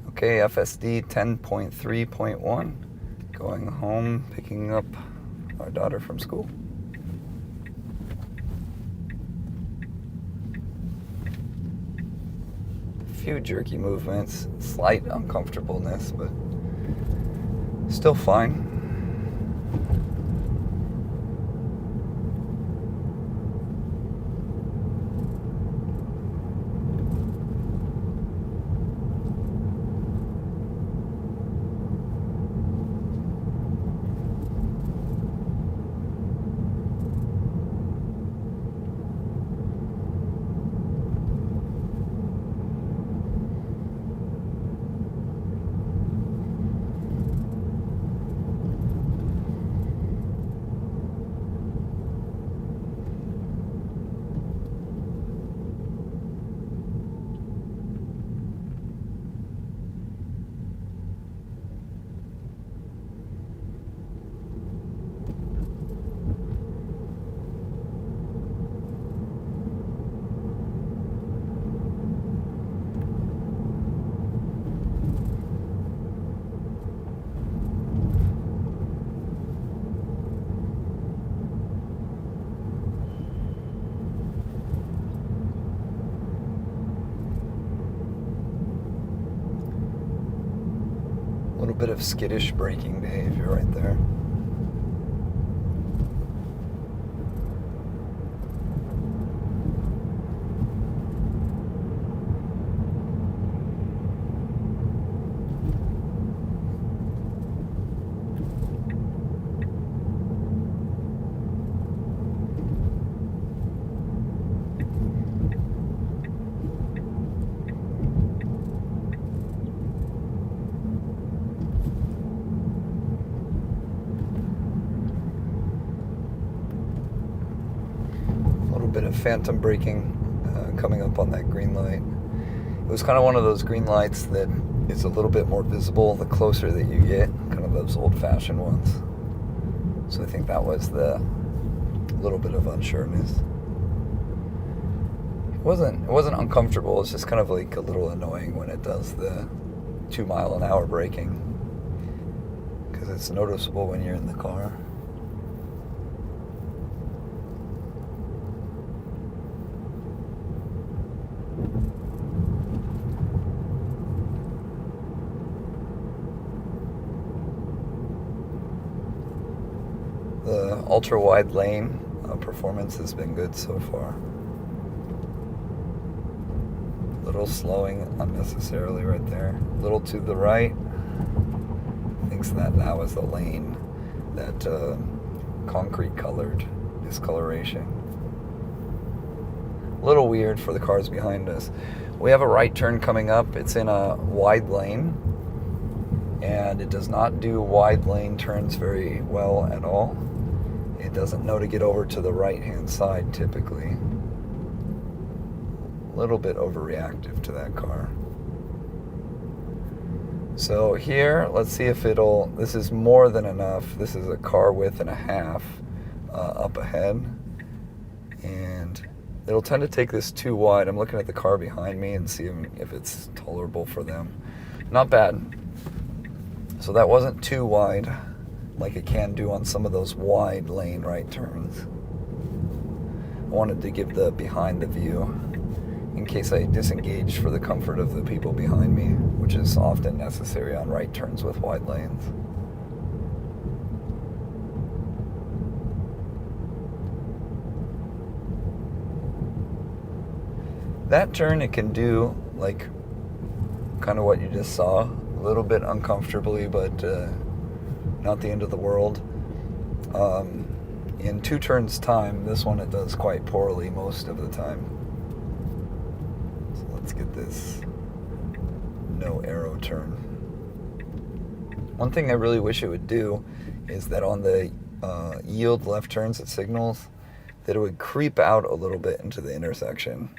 Okay, FSD 10.3.1. Going home, picking up our daughter from school. A few jerky movements, slight uncomfortableness, but still fine. A little bit of skittish braking behavior right there. Bit of phantom braking coming up on that green light. It was kind of one of those green lights that is a little bit more visible the closer that you get, kind of those old-fashioned ones. So I think that was the little bit of unsureness. It wasn't uncomfortable, it's just kind of like a little annoying when it does the 2-mile-an-hour braking, because it's noticeable when you're in the car. The ultra-wide lane performance has been good so far. Little slowing unnecessarily right there. A little to the right. Thinks that was the lane, that concrete colored discoloration. A little weird for the cars behind us. We have a right turn coming up. It's in a wide lane, and it does not do wide lane turns very well at all. It doesn't know to get over to the right-hand side typically. A little bit overreactive to that car. So here, let's see if this is more than enough. This is a car width and a half up ahead. And it'll tend to take this too wide. I'm looking at the car behind me and see if it's tolerable for them. Not bad. So that wasn't too wide, like it can do on some of those wide lane right turns. I wanted to give the behind the view in case I disengage for the comfort of the people behind me, which is often necessary on right turns with wide lanes. That turn, it can do like kind of what you just saw, a little bit uncomfortably, but not the end of the world. In 2 turns time, this one it does quite poorly most of the time. So let's get this no arrow turn. One thing I really wish it would do is that on the yield left turns it signals, that it would creep out a little bit into the intersection.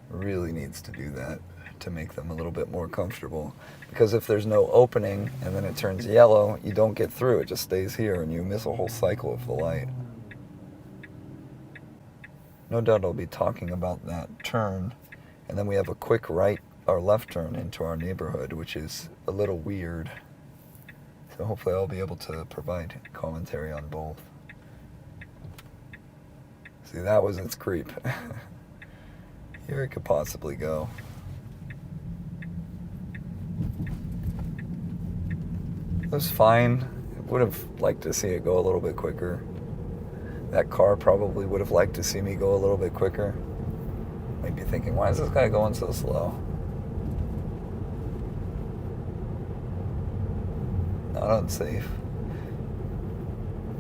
Really needs to do that to make them a little bit more comfortable, because if there's no opening and then it turns yellow, you don't get through, it just stays here and you miss a whole cycle of the light. No doubt I'll be talking about that turn And then we have a quick right or left turn into our neighborhood, which is a little weird. So hopefully I'll be able to provide commentary on both. See, that was its creep. Here it could possibly go. It was fine. I would have liked to see it go a little bit quicker. That car probably would have liked to see me go a little bit quicker. Might be thinking, why is this guy going so slow? Not unsafe.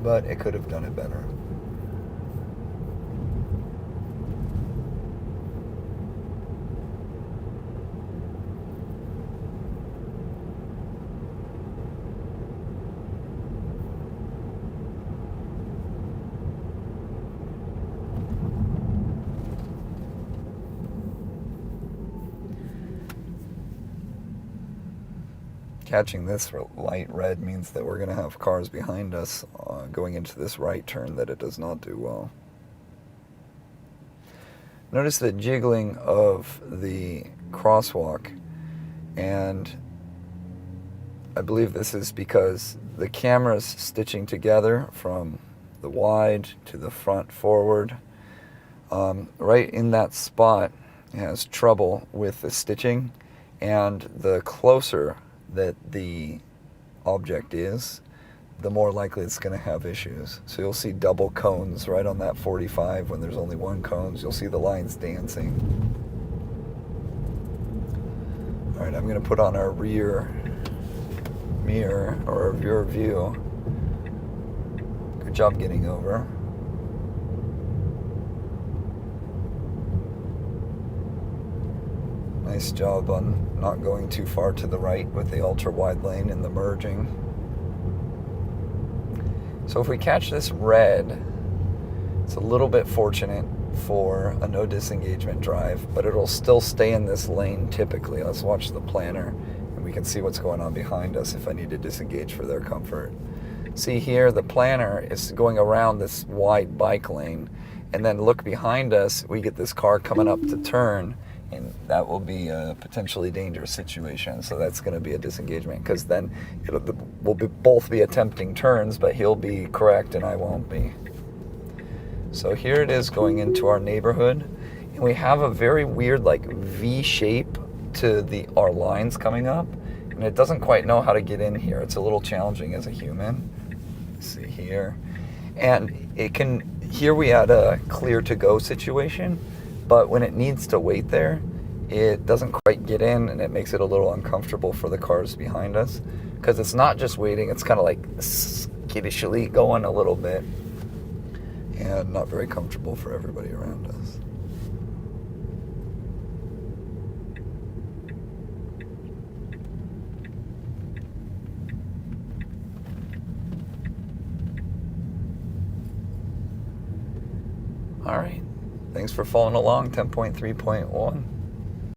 But it could have done it better. Catching this light red means that we're going to have cars behind us going into this right turn that it does not do well. Notice the jiggling of the crosswalk, and I believe this is because the camera's stitching together from the wide to the front forward. Right in that spot it has trouble with the stitching, and the closer that the object is, the more likely it's going to have issues. So you'll see double cones right on that 45 when there's only one cone. You'll see the lines dancing. All right, I'm going to put on our rear mirror, or our rear view. Good job getting over. Nice job on not going too far to the right with the ultra-wide lane and the merging. So if we catch this red, it's a little bit fortunate for a no disengagement drive, but it'll still stay in this lane typically. Let's watch the planner, and we can see what's going on behind us if I need to disengage for their comfort. See here, the planner is going around this wide bike lane, and then look behind us, we get this car coming up to turn, and that will be a potentially dangerous situation. So that's going to be a disengagement, because then we'll both be attempting turns, but he'll be correct and I won't be. So here it is going into our neighborhood, and we have a very weird like V shape to our lines coming up, and it doesn't quite know how to get in here. It's a little challenging as a human. Let's see here, and it can. Here we had a clear to go situation, but when it needs to wait there, it doesn't quite get in, and it makes it a little uncomfortable for the cars behind us, because it's not just waiting, it's kind of like skittishly going a little bit, and not very comfortable for everybody around us. All right. Thanks for following along, 10.3.1.